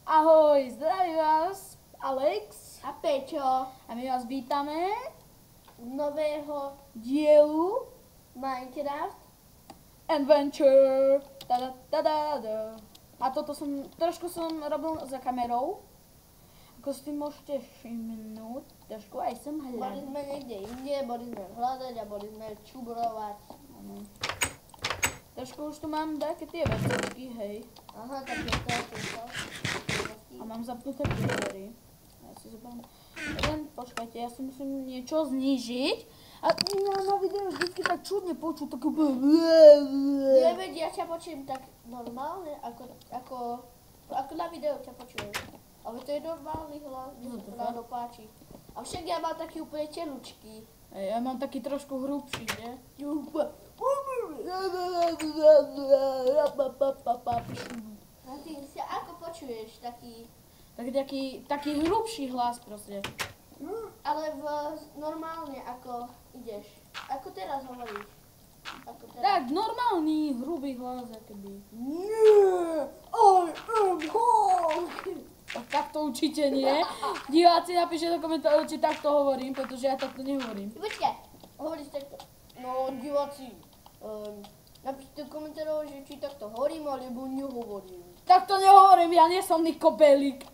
Ahoj, zdraví vás Alex a Peťo a my vás vítame nového dielu Minecraft Adventure. A toto trošku som robil za kamerou. Ako si môžete všimnúť, trošku aj som Boli hľadal. sme niekde inde, boli sme hľadať a boli sme čubrovať. Trošku už tu mám také tie vecičky, hej. Aha, tak je to. A mám zapnuté prievory. Ja si zoberiem. Len počkajte, ja si musím niečo znížiť. A na videu vždycky tak čudne počuť, takú... Neveď, ja ťa počujem tak normálne, ako na videu ťa počujem. Ale to je normálny hlas, mne sa to páči. A však ja mám taký úplne tenučký. Ja mám taký trošku hrubší, ne? A ty sa ako počuješ taký... Taký hrubší hlas proste. Ale normálne ako ideš. Ako teraz hovoríš. Ako teraz. Tak, normálny, hrubý hlas, akoby. Tak to určite nie. Diváci, napíšte do komentárov, či takto hovorím, pretože ja takto nehovorím. Počkaj, hovoríš takto. No, diváci, napíšte do komentárov, že či takto hovorím, alebo nehovorím. Takto nehovorím, ja nie som Niko Belík.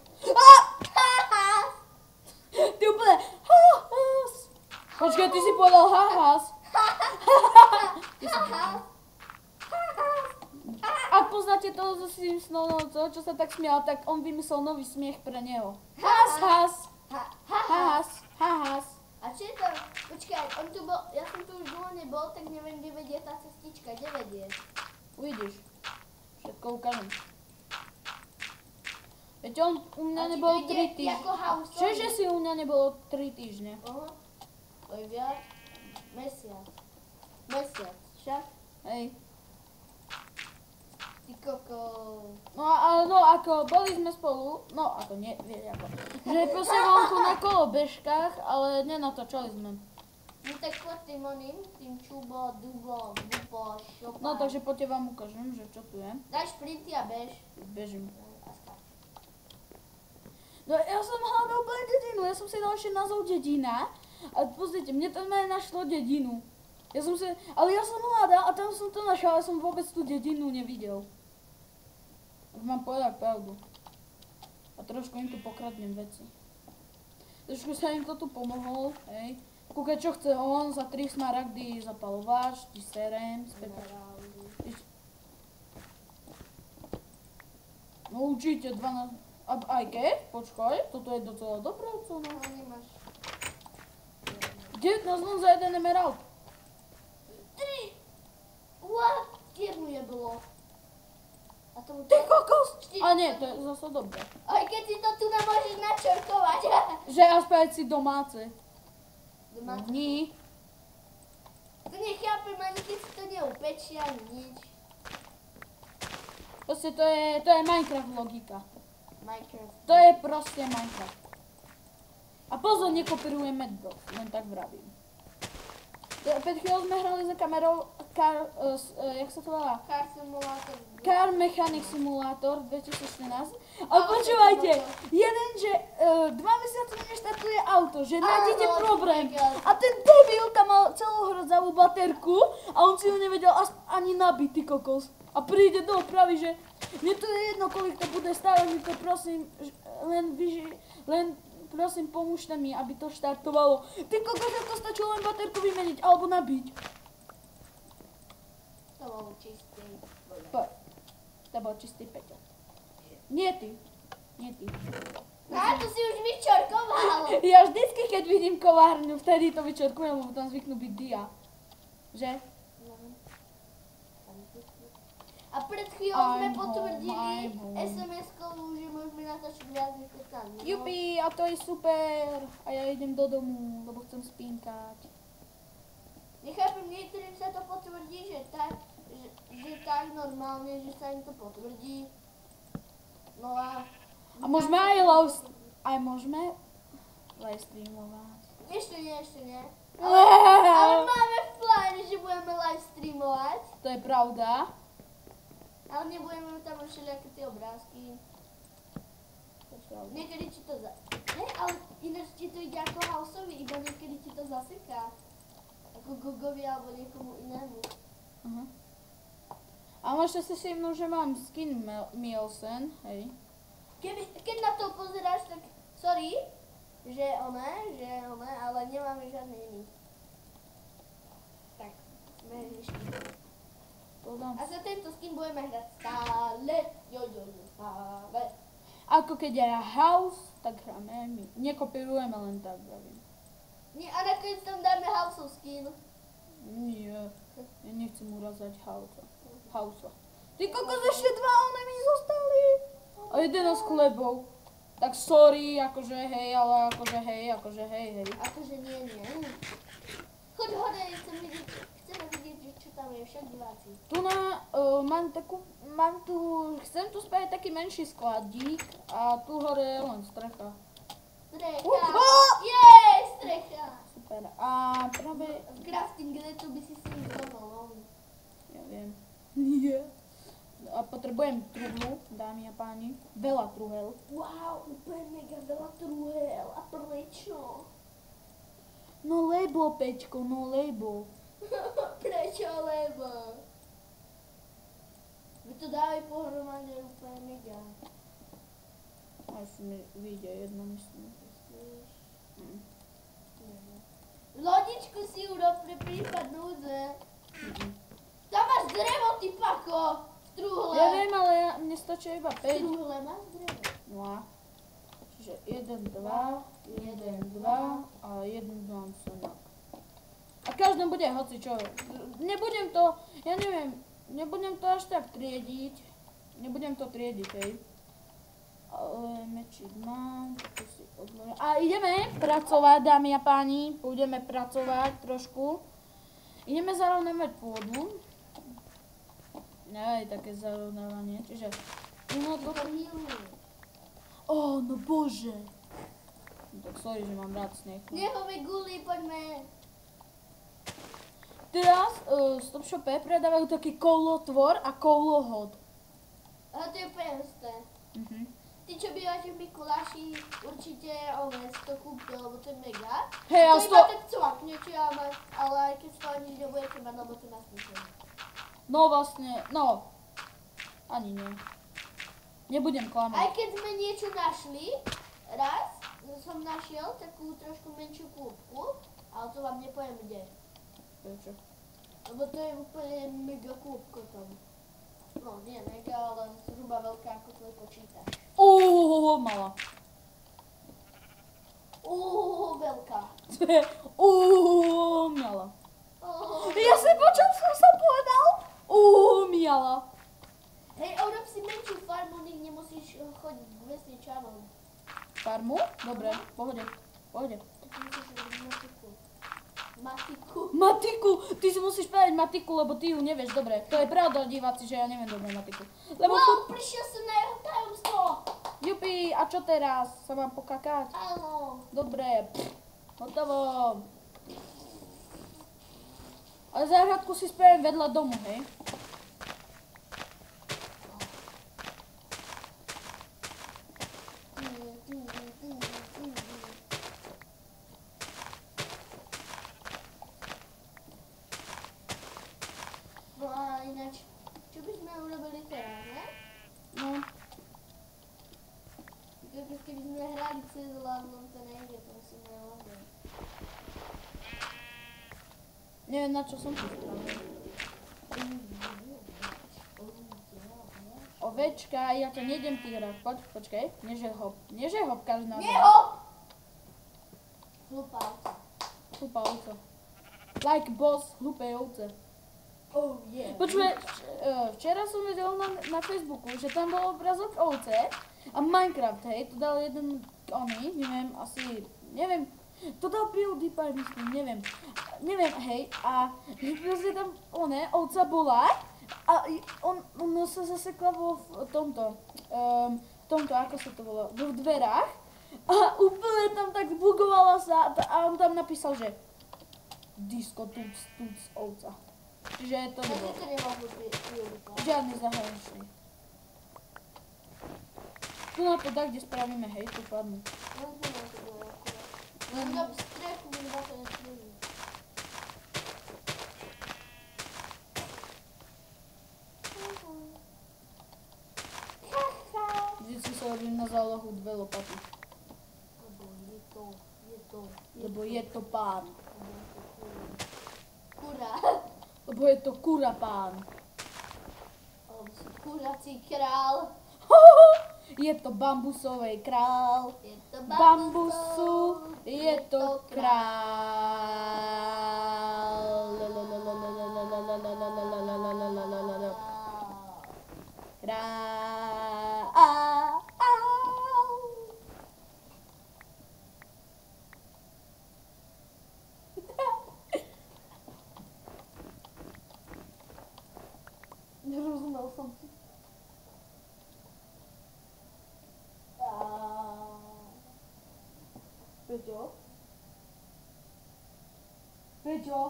Ty úplne hahas. Počkaj, ty si povedal hahas. Ak poznáte toho zo Simpsonov, čo sa tak smial, tak on vymyslel nový smiech pre neho. Has, has. Hahas, hahas. A čo je to? Počkaj, on tu bol, ja som tu už dlho nebol, tak neviem, kde vedie tá cestička, kde vedie. Uvidíš. Všetko ukážem. Veď on u mňa A či nebolo to 3 ide týždne. ako house story? Čože si u mňa nebolo 3 týždne? Aha. To je viac. Mesiac, však? Hej. Ty koko. No ako, boli sme spolu, no ako nie, vieš ako. Že proste vonku na kolobežkách, ale nenatočali sme. No tak poď tým čubo, dubo, šopa. No takže poďte vám ukážem, že čo tu je. Daj šprinty a bež. Bežím. A skáč. No ja som hľadal úplne dedinu, ja som si dal ešte názov dedina. A pozrite, mne tam aj našlo dedinu. Ale ja som hľadal a tam som to našiel, ale som vôbec tú dedinu nevidel. Ak mám povedať pravdu. A trošku im tu pokradnem veci. Trošku sa im to tu pomohol, hej. Kúkaj, čo chce on, za 3 smaragdy zapalováč, ti serem, späť. No určite 12. Aj keď? Počkaj, toto je docela dobrá cena. No nemáš. 19 len za jeden emerald. 3! What? Kde mu je bolo? A tomu Ty kokos! 4. A nie, to je zase dobré. Aj keď si to tu nemôžeš načrtovať. Že aspoň si domáce. Domáce. Nie. To nechápem, ani keď si to neupečia, ani nič. Proste to je Minecraft logika. Minecraft. To je proste Minecraft. A pozor, nekopírujem Madbox, len tak vravím. Pred chvíľou sme hrali za kamerou jak sa to volá? Car Simulator. Car Mechanic Simulator 2014. Ale počúvajte, jeden, že 2 mesiace neštartuje auto, že nájdete problém. A ten debil tam mal celú hrdzavú baterku a on si ju nevedel ani nabiť, ty kokos. A príde do opravy, že mne to je jedno, kolik to bude stále, mi to prosím, len prosím, pomôžte mi, aby to štartovalo. Ty kokos, to stačilo len baterku vymeniť alebo nabiť. To bol čistý. To bol čistý Peťo. Nie ty. A to si už vyčorkoval. Ja vždycky, keď vidím kovárňu, vtedy to vyčorkujem, lebo tam zvyknú byť dia. Že? A pred chvíľou sme I'm potvrdili home. SMS-kou, že môžeme natáčať viac než 15 minút. Jupi, a to je super. A ja idem do domu, lebo chcem spínkať. Nechápem, niektorým sa to potvrdí, že tak normálne, že sa im to potvrdí. No a môžeme aj môžeme live streamovať. Ešte nie. Ale máme v pláne, že budeme live streamovať. To je pravda. Ale nebudeme tam všelijaké tie obrázky. pravda. Niekedy ti to Ne, ale ináč ti to ide ako houseovi, iba niekedy ti to zaseká. Ako Gogovi alebo niekomu inému. Aha. A možno si všimnul, že mám skin Mielsen, hej. Keď na to pozeráš, tak sorry, že oné, ale nemáme žiadny iný. Tak, sme riešili. A za tento skin budeme hrať stále. Stále. Ako keď je house, tak hráme my. Nekopírujeme, len tak vravím. Nie, a nakoniec tam dáme houseov skin. Nie, ja nechcem urazať house. Ty kokos, ešte 2 one mi zostali. A 11 chlebov. Tak sorry, akože hej, ale akože hej. Akože nie. Choď hore, chceme vidieť, že čo tam je, však diváci. Tu chcem tu spraviť taký menší skladík a tu hore je len strecha. Strecha, jej, strecha. Super, a práve... V crafting retu by si ním zrovnal. Ja viem. Nie. A potrebujem truhlu, dámy a páni. Veľa truhel. Wow, úplne mega veľa truhel. A prečo? No lebo, Peťko, no lebo. Prečo lebo? Vy to dávaj pohromade úplne mega. Až mi vyjde jedno, myslím. Lodičku si urob pre prípad núdze. Tam máš drevo, ty pako. V truhle. Ja viem, ale mne stačí iba 5. V truhle máš drevo. No a. Čiže 1, 2 a 1 mám sonak. A každom bude hocičo. Nebudem to, ja neviem, nebudem to až tak triediť. Nebudem to triediť, hej. Ale mečík mám, to si odložím. A ideme pracovať, dámy a páni. Pôjdeme pracovať trošku. Ideme zarovnávať pôdu. Aj také zarovnávanie, čiže... No no bože. No, tak sorry, že mám rád sneh. Snehové guly, poďme. Teraz v Stop Shope predávajú taký kolotvor a kolohod. Ale to je úplne husté. Ty, čo bývate v Mikuláši, určite si to kúpte, lebo to je mega. Hej, to iba tak cvaknete, ale aj keď z toho nič nebudete mať, lebo to nasmýšľa. No vlastne, no. Ani nie. Nebudem klamať. Aj keď sme niečo našli, raz som našiel takú trošku menšiu kúpku, ale to vám nepoviem kde. Prečo? Lebo to je úplne mega kúpko tam. No nie mega, ale zhruba veľká ako tvoj počítač. Mala. Veľká. Mala. Ja si počul, čo som povedal? Miala. Hej, urob si menšiu farmu, nech nemusíš chodiť k vesničanom. Farmu? Dobre, pohode. Tak musíš robiť matiku. Matiku! Ty si musíš povedať matiku, lebo ty ju nevieš dobre. To je pravda, diváci, že ja neviem dobre matiku. Lebo prišiel som na jeho tajomstvo! Jupi, a čo teraz? Sa mám pokakať? Áno. Dobre, hotovo. Ale záhradku si spravím vedľa domu, hej? No a ináč, čo by sme urobili teraz, ne? No. Keby sme hrali cez lavnom, to nejde, to musíme lavnom. Neviem, na čo som tu spravil. Ovečka, ja ťa nejdem týrať. Počkej, neže hopkáš na zem. Nehop! Hlupá ovca. Hlupá ovca. Like boss, hlupé ovce. Oh yeah. Počuj, včera som videl na Facebooku, že tam bol obrazok ovce a Minecraft, hej, to dal jeden neviem, to dal PewDiePie, myslím, neviem, hej, a že proste tam, ovca bola a ono sa zasekla vo tomto, ako sa to volá, v dverách a úplne tam tak zbugovala sa a on tam napísal, že Disco tuc ovca. Čiže to nebolo. To nemohol byť PewDiePie. Žiadny zahraničný. Tu na to dá, kde spravíme, hej, tú farmu. Len strechu by ma to nesmúži. Vždycky sa robím na zálohu 2 lopaty. Lebo je to pán. Kura. Lebo je to kura pán. Kurací král. Je to bambusovej král. Je to Bambusu je to král. Král. Nerozumel som ti. Peťo? Peťo?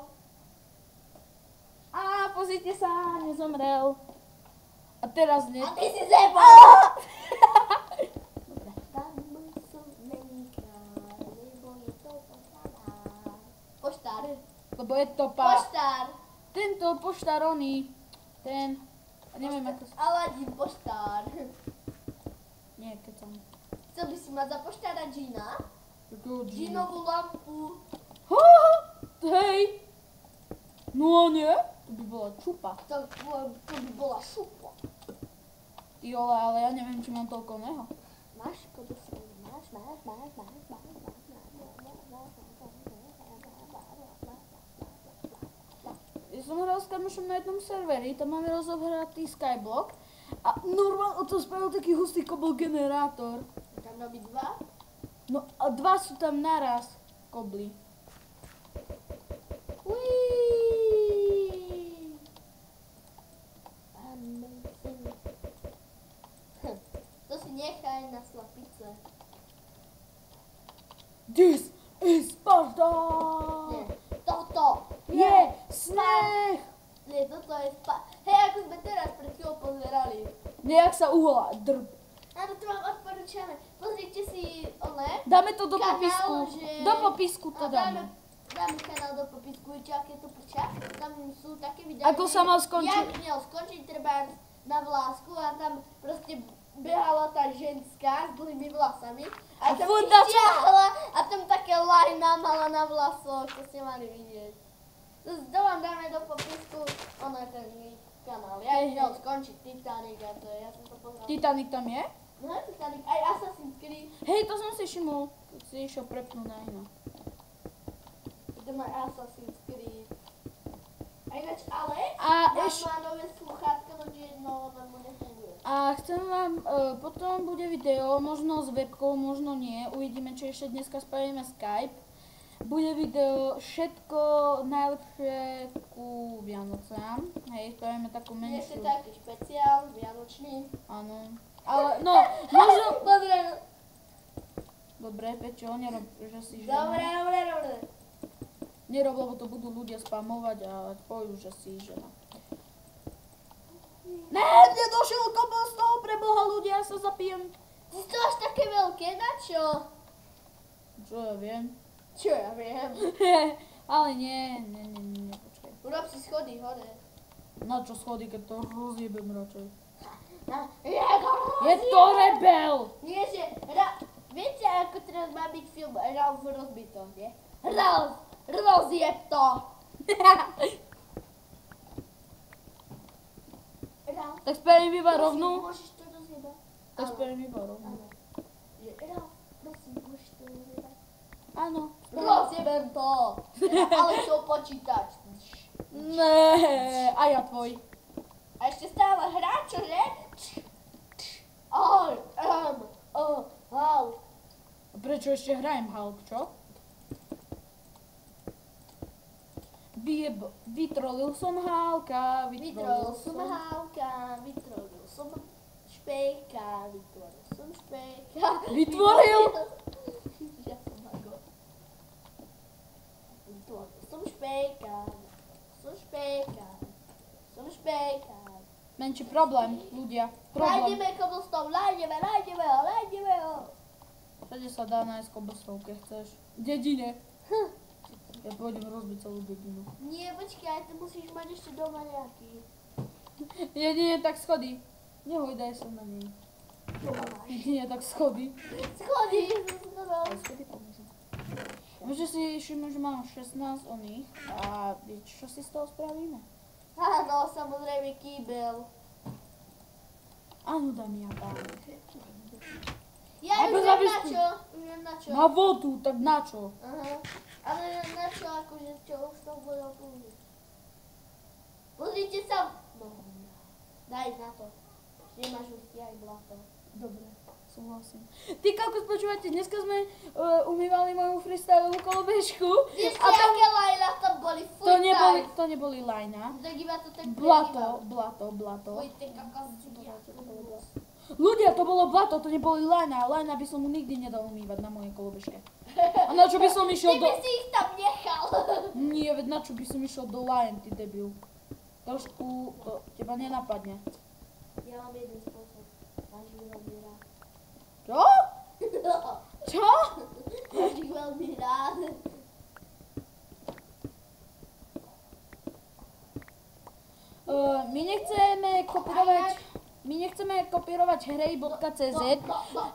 Pozrite sa, nezomrel. A teraz nie. A ty si zebol! Bambusu není král, lebo je to poštár. Poštár. Lebo je to pán. Poštár. Tento poštár oný. Ten. Neviem ako sa... Aladín poštár. Nie, keď som... Chcel by si mať za poštára Gina? Ginovú lampu. Hej. No nie? To by bola čupa. To by bola šupa. Ty ole, ale ja neviem, či mám toľko neho. Máš kodosy? Máš. Ja som hral s kamošom na jednom serveri, tam máme rozohratý Skyblock a normálne to spravil taký hustý kobol generátor. Tam robí 2? No a 2 sú tam naraz kobly. To si nechaj na slapice. This is Sparta! Nie, toto Je sneh! Nie, toto je Hej, ako sme teraz pred chvíľou pozerali. Nejak sa uholá, drb. Áno, to mám odporúčané. Pozrite si Dáme to do kanál, popisku. že- Do popisku to dáme. Dáme kanál do popisku, viete, aké to prča. Tam sú také videá, Ako sa mal skončiť? Jak měl skončiť treba na vlásku a tam proste behala tá ženská s dlhými vlasami. A tam furt ich ťahla a tam také lajna mala na vlasoch, to ste mali vidieť. To vám dáme do popisku, ono je ten kanál. Ja měl skončiť Titanic a to je, ja som to pozeral. Titanic tam je? No, Titanic, aj Assassin's Creed. Hej, to som si všimol. Keď si išiel prepnúť na iné. To má Assassin's Creed. A ináč, ale A mám eš- má nové sluchátka, no jedno mu nefunguje. A chcem vám, potom bude video, možno s webkou, možno nie. Uvidíme, či ešte dneska spravíme Skype. Bude video všetko najlepšie ku Vianociam. Hej, spravíme takú Ešte menšiu. taký špeciál, vianočný. Áno. Ale no, možno... Dobre, Dobre, Peťo, nerob, že si žena. dobre. Nerob, lebo to budú ľudia spamovať a pojú, že si žena. Ne, mne došiel kobol z toho, preboha ľudia, ja sa zapijem. Ty si to až také veľké, na čo? Čo ja viem. Čo ja viem. Ale nie, počkaj. Urob si schody hore. Na čo schody, keď to rozjebem radšej. Je Je to rebel! Nie, že viete, ako teraz má byť film Ralf rozbito, nie? Ralf, rozjeb to! Ralf, Tak spravím iba prosím, rovnú. môžeš to rozjebať? Tak spravím iba rovnú. Áno. Že Ralf, prosím, môžeš to rozjebať? Áno. Rozjebem to! Ale čo počítať? Ne, a ja tvoj. A ešte stále hrá, čože? Halk. A prečo ešte hrajem Hulk, čo? Vytrolil som Hulka, Vytrolil som Halka, vytrolil som Špejka, vytvoril som Špejka. Vytvoril? Ja som mago. Vytvoril som Špejka, som Špejka, som Špejka. Menší problém, ľudia. Problém. Nájdeme cobblestone, nájdeme ho. Všade sa dá nájsť cobblestone, keď chceš. V dedine. Ja pôjdem rozbiť celú dedinu. Nie, počkaj, ty musíš mať ešte doma nejaký. Jedine tak schody. Nehojdaj sa na nej. Jedine tak schody. Schody. Schody pomôžu. Môže si všimnúť, že mám 16 oných a čo si z toho spravíme? Áno, samozrejme kýbel. Áno, dámy a páni. Ja už viem na čo. Na vodu, tak na čo? Aha. Ale na čo, akože čo už som budel použiť. Pozrite sa. No, daj na to. Nemáš už aj blato. Dobre, súhlasím. Ty, kokos, počúvajte, dneska sme umývali moju freestylovú kolobežku. Vieš, aké lajna tam boli? To neboli lajna. Tak iba to tak Blato. Fuj, ty kokos. Ľudia, to bolo blato, to neboli lajna. Lajna by som mu nikdy nedal umývať na mojej kolobežke. A na čo by som išiel do... Ty by si ich tam nechal. Nie, veď na čo by som išiel do lajen, ty debil. Trošku to teba nenapadne. Ja mám jeden spôsob. Máš ich veľmi rád. Čo? Čo? Máš ich veľmi rád. My nechceme kopírovať hrej.cz,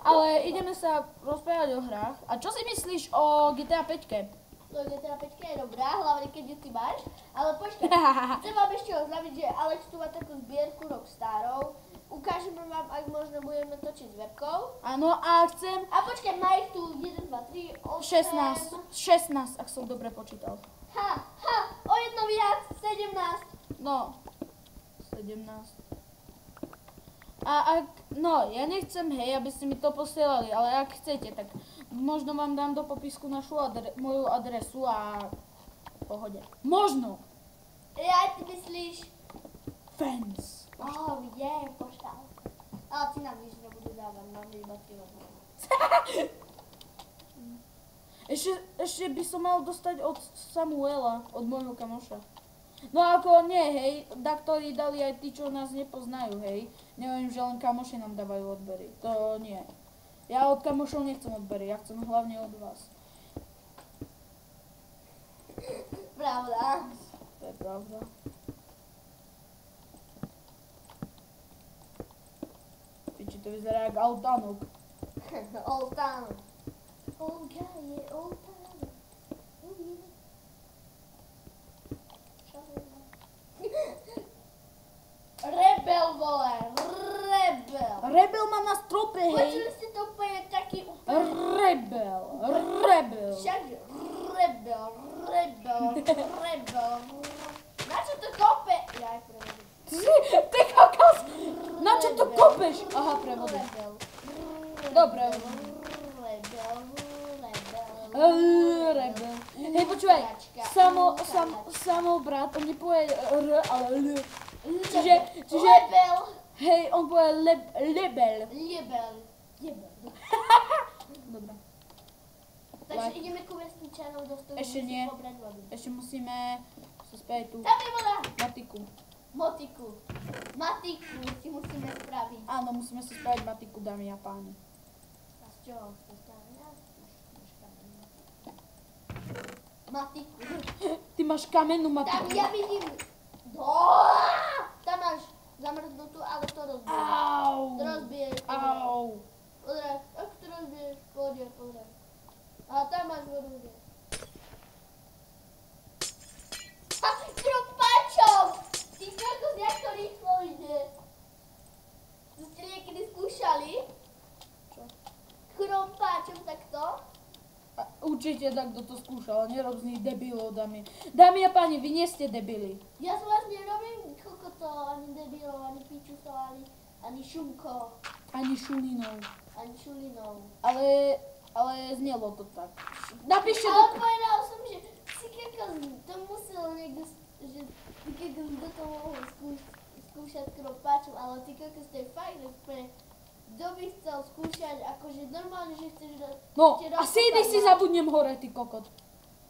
ale ideme sa rozprávať o hrách. A čo si myslíš o GTA 5? No GTA 5 je dobrá, hlavne keď ju ty máš. Ale počkaj, chcem vám ešte oznámiť, že Alex tu má takú zbierku Rockstarov. Ukážeme vám, ak možno budeme točiť s webkou. Áno, a chcem... A počkaj, má ich tu 1, 2, 3, 8... 16, ak som dobre počítal. O jedno viac, 17. No, 17. A ak, no, ja nechcem, hej, aby ste mi to posielali, ale ak chcete, tak možno vám dám do popisku moju adresu a v pohode. Možno. Ja, ty myslíš? Fans. Viem, poštal. Ale ty nám nič nebudú dávať, máme iba 3 hodiny. Ešte by som mal dostať od Samuela, od môjho kamoša. No ako nie, hej, ktorí dali aj tí, čo nás nepoznajú, hej. Neviem, že len kamoši nám dávajú odbery, to nie. Ja od kamošov nechcem odbery, ja chcem hlavne od vás. Pravda. To je pravda. Piči, to vyzerá jak altánok. Oltánok. Olga je oltánok. Rebel, vole, rebel. Rebel má na strope, hej. Počuli ste to úplne taký úplne... Rebel. Však rebel. Na čo to kope? Ja aj prevodím. Ty kokos, na čo to kopeš? Aha, prevodím. Rebel. Dobre. Rebel. Hej, počúvaj, samo brat, on nepovie R, ale L. Čiže, Lebel. hej, on povie lebel. Lebel. Dobre. Takže ideme ku vesničanom do stovu. Ešte nie. Pobrať vodu. Ešte musíme sa spieť tú Tam je voda. matiku. Matiku si musíme spraviť. Áno, musíme si spraviť matiku, dámy a páni. A z čoho? Matiku. Ty máš kamennú Tam matiku. ja vidím. Tam máš zamrznutú, ale to rozbiješ. Au. To rozbiješ. Au. Pozraj, ak to rozbiješ, pozraj. A tam máš vodu. Krompáčom! Ty kokos, jak to rýchlo ide. To ste niekedy skúšali? Čo? Krompáčom takto? Určite takto to skúšal, nerob z nich debilov, dámy. Dámy a páni, vy nie ste debili. Ja z vás nerobím kokotov, ani debilov, ani pičusov, ani šumko, Ani šulinov. ani šulinov. Ale znelo to tak. Napíšte Ale to. povedal som, že si kokos, to musel niekto, že ty kokos do toho mohol skúšať krompáčom, ale ty kokos, to je fakt, že úplne, kto by chcel skúšať, akože normálne, že chceš... No, ešte a si zabudnem hore, ty kokot.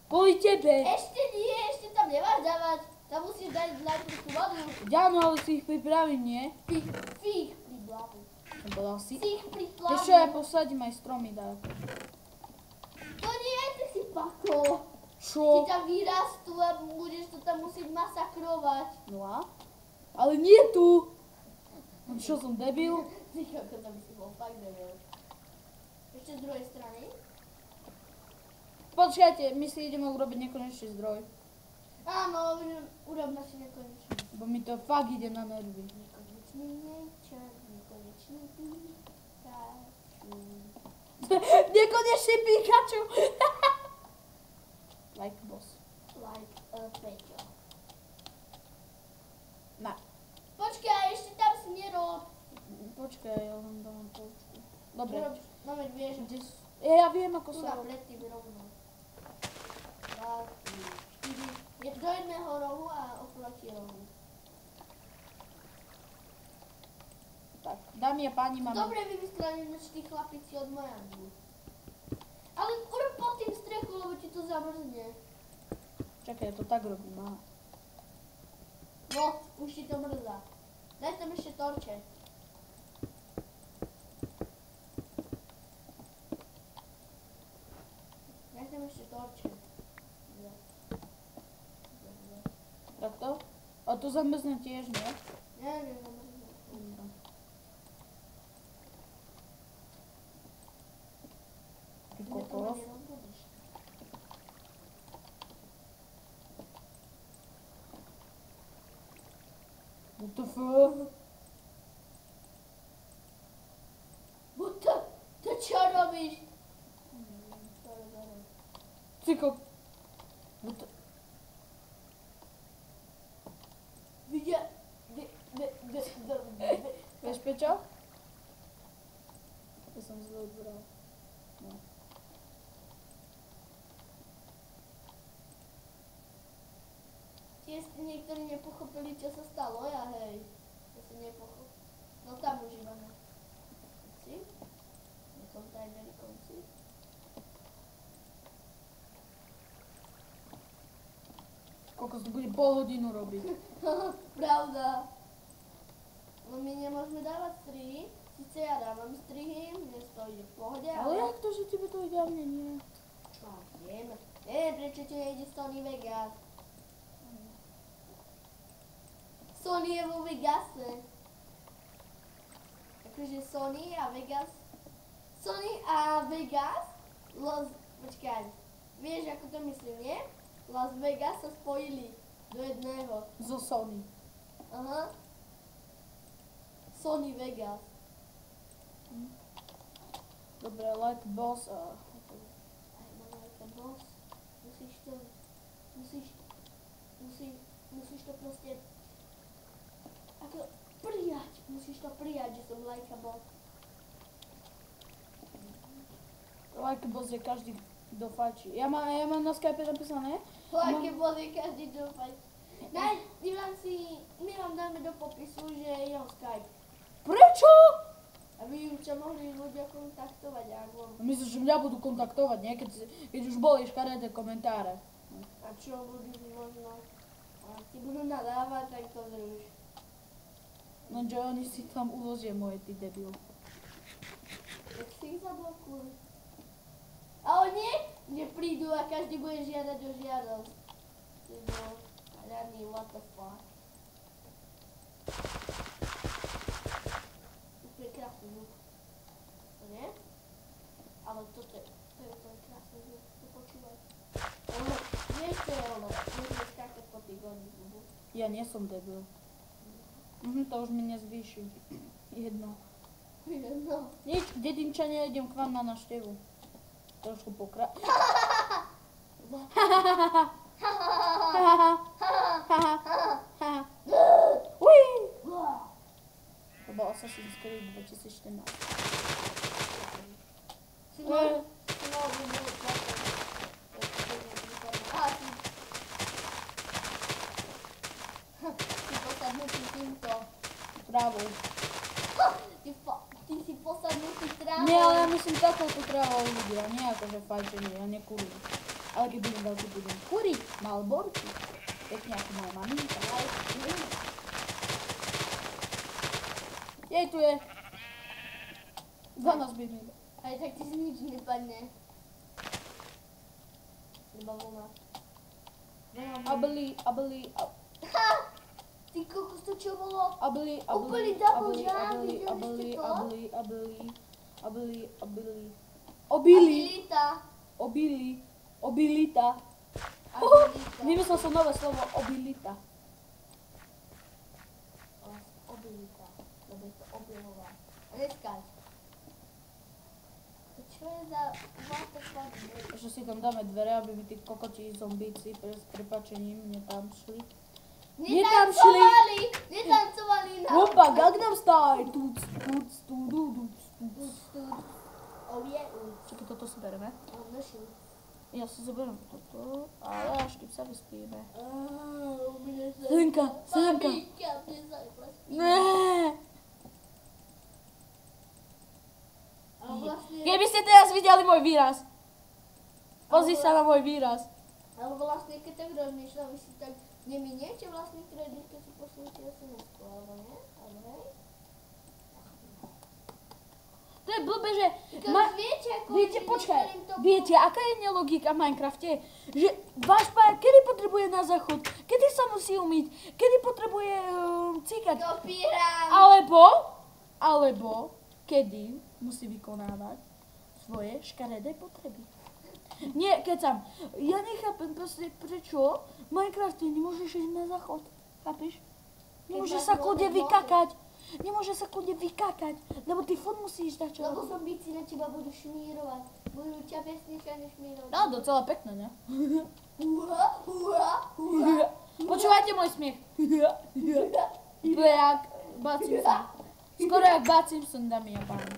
Kvôli tebe. Ešte nie, ešte tam nemáš dávať. Tam musíš dať najprv tú vodu. Áno, ale si ich pripravím, nie? Fích pri blavu. Som povedal si. Fích pri Vieš plavu. čo, ja posadím aj stromy, dá. To nie, ty si pako. Čo? Ti tam vyrastú a budeš to tam musieť masakrovať. No a? Ale nie tu! No čo, som debil? Ty ako to by si bol fakt debil. Ešte z druhej strany. Počkajte, my si ideme urobiť nekonečný zdroj. Áno, urob si nekonečný. Bo mi to fakt ide na nervy. Nekonečný niečo, nekonečný Pikachu. Nekonečný Pikachu! Like boss. Like a Peťo. Na. Počkaj, ešte tam si nerob. Počkaj, ja len dávam poučku. Dobre. Máme vieš, Kde sú? Ja viem, ako tu sa na robí. predtým rovno. 2, 3, 4. Je do jedného rohu a oproti rohu. Tak, dámy a páni, máme... Dobre vymysleli tí chlapici od Majangu. Ale urob pod tým strechu, lebo ti to zamrzne. Čakaj, ja to tak robím, aha. No, už ti to mrzá. Daj tam ešte torče. Daj tam ešte torče. Takto? A to zamrzne tiež, nie? Nie, zamrzne. Ty kokos. What the fuck? To čo robíš? Ty kok... What the... Vidia... Vieš Pečo? Ja som zle odbral. No. Tiež niektorí nepochopili, čo sa stalo, ja hej. Ja som nepochopil. No tam užívame. Si? Na kontajneri konci. Kokos, to bude pol hodinu robiť. Pravda. No my nemôžeme dávať strihy. Sice ja dávam strihy, mne to ide v pohode, Ale jak to, že tebe to ide a mne nie? Čo ja viem? Neviem, prečo ti nejde Sony Vegas. Sony je vo Vegase. Akože Sony a Vegas. Sony a Vegas? Počkaj. Vieš, ako to myslím, nie? Las Vegas sa spojili do jedného. Zo Sony. Aha. Sony Vegas. Dobre, like boss a... Aj mám like boss. Musíš to proste ako prijať. Musíš to prijať, že som like boss. Like boss je každý, kto fajčí. Ja mám na Skype napísané. Like boss je každý dopať. My vám dáme do popisu, že je jeho Skype. Prečo? Aby už sa mohli ľudia kontaktovať, ako... Myslíš, že mňa budú kontaktovať, nie? Keď už boli škaredé komentáre. A čo budú možno... A ti budú nadávať, tak to zruš. Lenže oni si tam uložia moje, ty debil. Tak si ich zablokuj. A oni neprídu a každý bude žiadať o žiadosť. Ty bol hľadný, what the fuck. To je krásny zvuk. To nie? Ale toto je krásny zvuk, to počúvaj. Ono, vieš čo je ono? Môžeme skákať po tých hodných zvuku. Ja nie som debil. To už mi nezvýši. Jedno. No. Nič, dedinčania, idem k vám na návštevu. Trošku Uí! To bol Assassin's Creed 2014. Si mal vybrať plakať. Si posadnutý týmto. Trávou. Ty si posadnutý trávou. Nie, ale ja myslím takouto trávou ľudia, nie akože fajčenie, ja nekurím. Ale keď budem veľký, budem kuriť, Malborky. pekne ako moja maminka. Jej tu je. 12 by mi. Aj tak ti si nič nepadne. Iba vlna. Abeli. Ha! Ty kokos, to čo bolo? Abeli. Úplný double jump, videli ste to? Obilita. Vymyslel som nové slovo, obilita. Obilita. Lebo je to obilová. A neskáč. To čo je za waterpark? Ešte si tam dáme dvere, aby mi tí kokotí zombíci s prepáčením netamšli. Netancovali na... Opa, Gangnam Style. Tuc. Čakaj, toto si bereme. Ja si zoberiem toto, ale až keď sa vyspíme. Senka. Ne. Keby ste teraz videli môj výraz. Pozri sa na môj výraz. Ale vlastne, keď tak rozmýšľam, vy si tak neminiete vlastne kredit, keď si poslúte SMS-ku, alebo nie? Ale hej? To je blbé, že... Viete, počkaj, viete, aká je nelogika v Minecrafte? Že váš pár, kedy potrebuje na záchod, kedy sa musí umyť, kedy potrebuje cíkať. Kopírám. Alebo, kedy musí vykonávať svoje škaredé potreby. Nie, kecam. Ja nechápem proste, prečo v Minecrafte nemôžeš ísť na záchod. Chápeš? Nemôže sa kľudne vykakať. Lebo ty furt musíš dať čo. Lebo zombíci na teba budú šmírovať. Budú ťa pesnejšia než šmírovať. No, docela pekné, ne? Hurá. Počúvajte môj smiech. To je jak Bud Simpson. Skoro jak Bud Simpson, dámy a páni.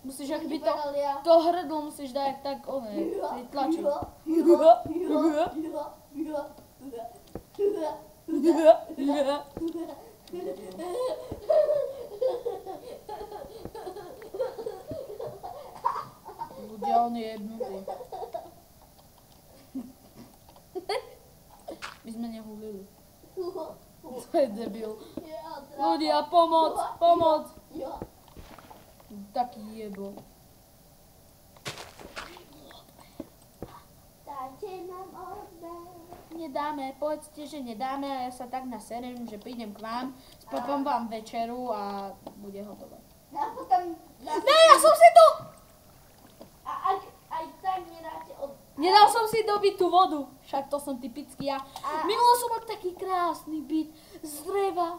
Musíš akoby to hrdlo musíš dať tak, tlačiť. Ľudia, on je jebnutý. My sme nehulili. To je debil. Ľudia, pomoc! Taký jebo. Dajte nám odber. Nedáme, povedzte, že nedáme a ja sa tak naserem, že prídem k vám, spopom vám večeru a bude hotové. A potom... Ne, ja som si tu! A aj tak nedáte od... Nedal som si dobiť tú vodu, však to som typický ja. Minulo som mal taký krásny byt z dreva.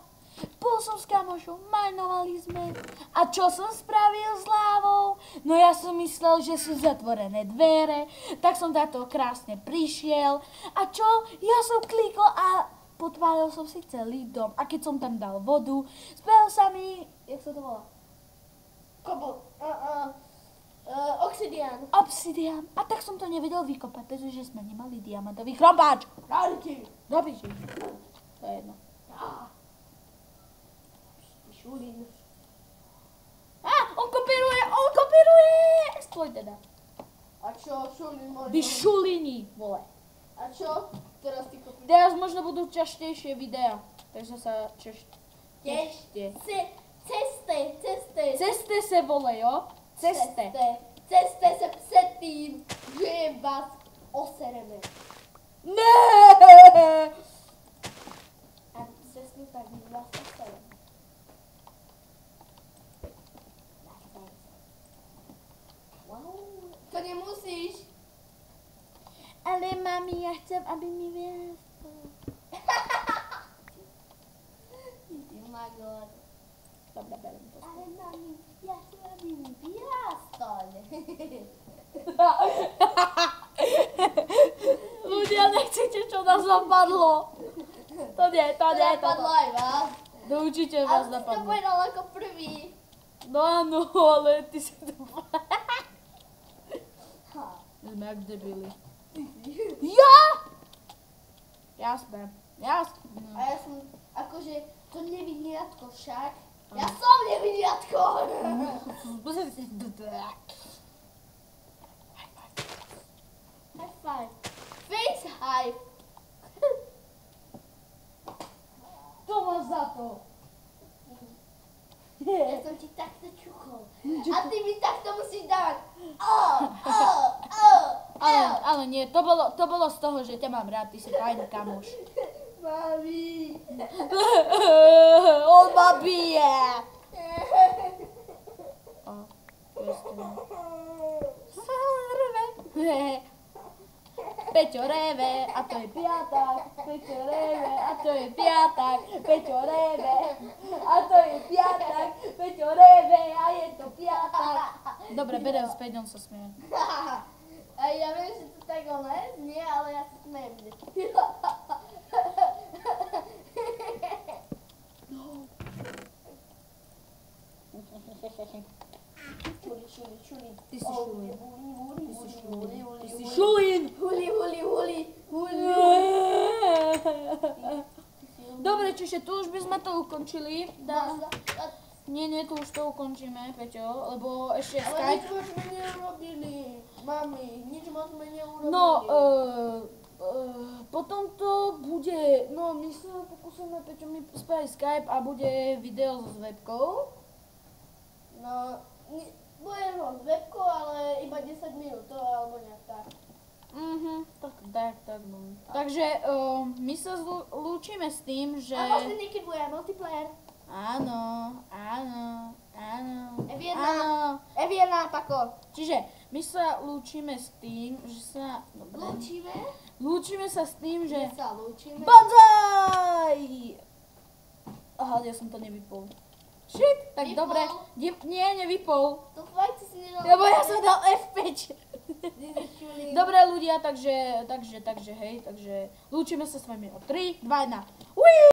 Bol som s kamošom, majnovali sme. A čo som spravil s lávou? No ja som myslel, že sú zatvorené dvere, tak som táto krásne prišiel. A čo? Ja som klikol a potváril som si celý dom. A keď som tam dal vodu, spravil sa mi... Jak sa to volá? Obsidian. Obsidian. A tak som to nevedel vykopať, pretože sme nemali diamantový chrompáč. Dobre, že? To je jedno. Šulín. On kopíruje! Stoj teda. A čo, Šulín môže... Vy šulini, vole. A čo? Teraz ty kopíruješ. Teraz možno budú častejšie videá. Takže sa tešte. Ceste se vole, jo? Ceste se před tým, že vás osereme. Ne! A přesně tak, že vás osereme. Wow, to nemusíš. Ale mami, ja chcem, aby mi vyrastol. Ty magor. Dobre, berem to. Ale mami, ja chcem, aby mi vyrastol. Ľudia, nechcete, čo nás napadlo? To nie. Napadlo aj vás. To určite vás Ale si to napadlo. povedal ako prvý. No áno, ale ty si to Ha. sme jak debili. Ja? Jasné. A ja som, akože, to neviniatko však. Ja som neviniatko! High five. Face takto musíš dávať. Ale nie, to bolo z toho, že ťa mám rád, ty si fajný kamoš. Mami. On ma bije. Peťo reve, a to je piatak. Peťo reve, a to je piatak. Peťo reve, a to je piatak. Peťo reve, a je to piatak. Dobre, berem späť, on sa smie. A ja viem, že to tak nie, ale ja sa smejem. Šuli. Ty si šulín. Ty si Šuli. šulín. Huli. Dobre, čiže tu už by sme to ukončili. Nie, tu už to ukončíme, Peťo, lebo ešte Ale Skype... nič moc sme neurobili, mami, nič moc sme neurobili. No, potom to bude, no my sa pokúsime, Peťo, mi spraviť Skype a bude video so webkou. No, bude ho s webkou, ale iba 10 minút, to alebo nejak tak. Tak, no. Takže my sa lúčime s tým, že... A možno niekedy bude multiplayer. Áno. Eviena, Pako. Čiže my sa lúčime s tým, že sa... Dobre. Lúčime sa s tým, že... Banzaj! Aha, ja som to nevypol. Shit, tak Vypol? dobre. Nie, nevypol. To fakt si nedal. Lebo ja som dal F5. Dobre ľudia, takže hej, takže lúčime sa s vami o 3, 2, 1.